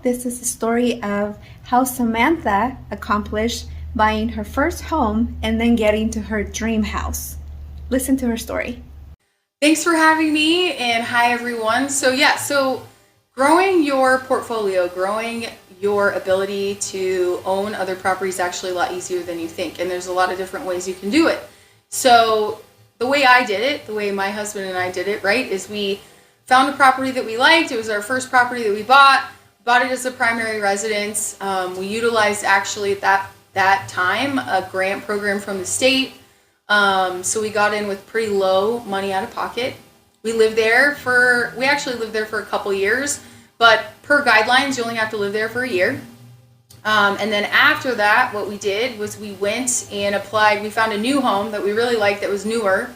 this is a story of how Samantha accomplished buying her first home and then getting to her dream house. Listen to her story. Thanks for having me, and hi everyone. So growing your portfolio, growing your ability to own other properties is actually a lot easier than you think, and there's a lot of different ways you can do it. So the way I did it, the way my husband and I did it, right, is we found a property that we liked. It was our first property that we bought it as a primary residence. We utilized actually at that time a grant program from the state. So we got in with pretty low money out of pocket. We actually lived there for a couple years, but per guidelines, you only have to live there for a year. And then after that, what we did was we went and applied. We found a new home that we really liked that was newer.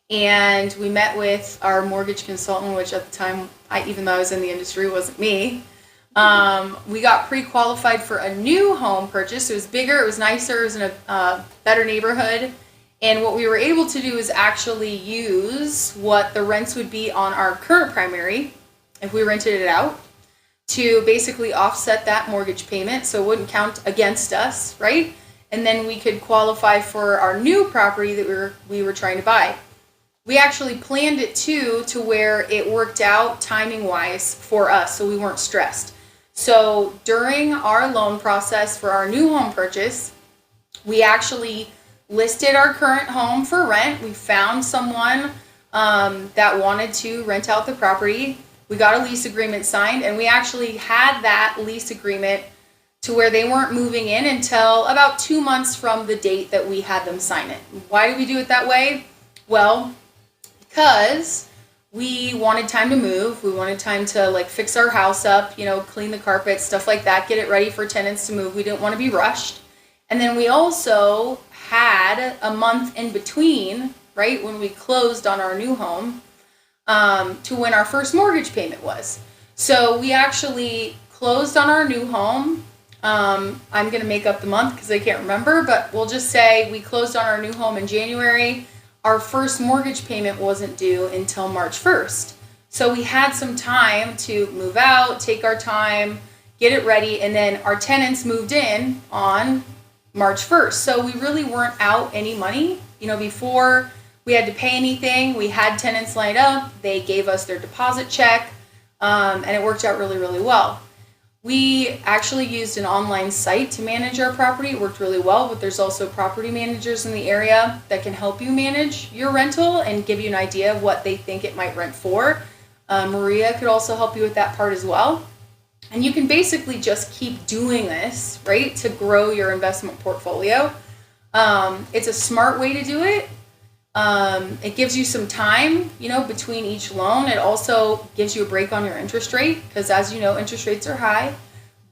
And we met with our mortgage consultant, which at the time, even though I was in the industry, wasn't me. We got pre-qualified for a new home purchase. It was bigger, it was nicer, it was in a better neighborhood. And what we were able to do is actually use what the rents would be on our current primary, if we rented it out, to basically offset that mortgage payment so it wouldn't count against us, right? And then we could qualify for our new property that we were trying to buy. We actually planned it to where it worked out timing-wise for us, so we weren't stressed. So during our loan process for our new home purchase, we actually listed our current home for rent. We found someone that wanted to rent out the property. We got a lease agreement signed, and we actually had that lease agreement to where they weren't moving in until about 2 months from the date that we had them sign it. Why do we do it that way? Well, because we wanted time to move. We wanted time to fix our house up, clean the carpet, stuff like that, get it ready for tenants to move. We didn't want to be rushed. And then we also had a month in between, right, when we closed on our new home, to when our first mortgage payment was. So we actually closed on our new home. I'm going to make up the month because I can't remember, but we'll just say we closed on our new home in January. Our first mortgage payment wasn't due until March 1st. So we had some time to move out, take our time, get it ready, and then our tenants moved in on March 1st. So we really weren't out any money. Before we had to pay anything, we had tenants lined up, they gave us their deposit check, and it worked out really, really well. We actually used an online site to manage our property. It worked really well, but there's also property managers in the area that can help you manage your rental and give you an idea of what they think it might rent for. Maria could also help you with that part as well. And you can basically just keep doing this, right, to grow your investment portfolio. It's a smart way to do it. It gives you some time, between each loan. It also gives you a break on your interest rate because, as you know, interest rates are high.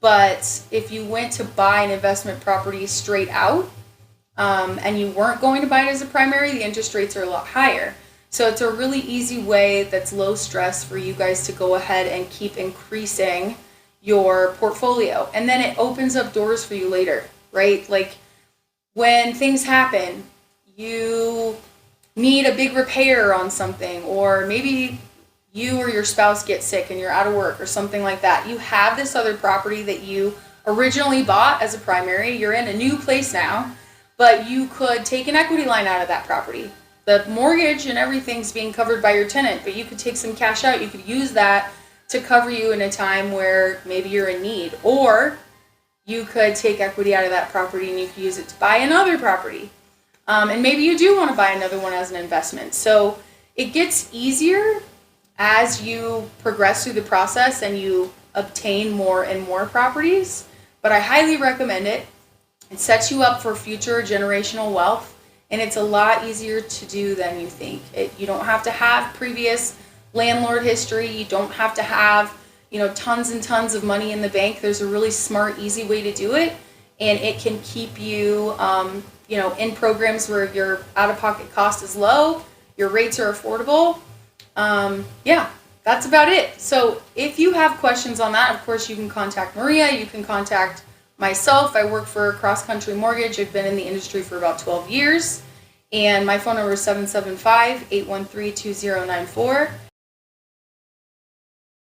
But if you went to buy an investment property straight out and you weren't going to buy it as a primary, the interest rates are a lot higher. So it's a really easy way that's low stress for you guys to go ahead and keep increasing your portfolio. And then it opens up doors for you later, right? Like when things happen, you need a big repair on something, or maybe you or your spouse get sick and you're out of work or something like that. You have this other property that you originally bought as a primary. You're in a new place now, but you could take an equity line out of that property. The mortgage and everything's being covered by your tenant, but you could take some cash out. You could use that to cover you in a time where maybe you're in need, or you could take equity out of that property and you could use it to buy another property. And maybe you do want to buy another one as an investment. So it gets easier as you progress through the process and you obtain more and more properties. But I highly recommend it. It sets you up for future generational wealth, and it's a lot easier to do than you think. You don't have to have previous landlord history. You don't have to have, tons and tons of money in the bank. There's a really smart, easy way to do it, and it can keep you, in programs where your out-of-pocket cost is low, your rates are affordable. That's about it. So if you have questions on that, of course, you can contact Maria. You can contact myself. I work for Cross Country Mortgage. I've been in the industry for about 12 years, and my phone number is 775-813-2094.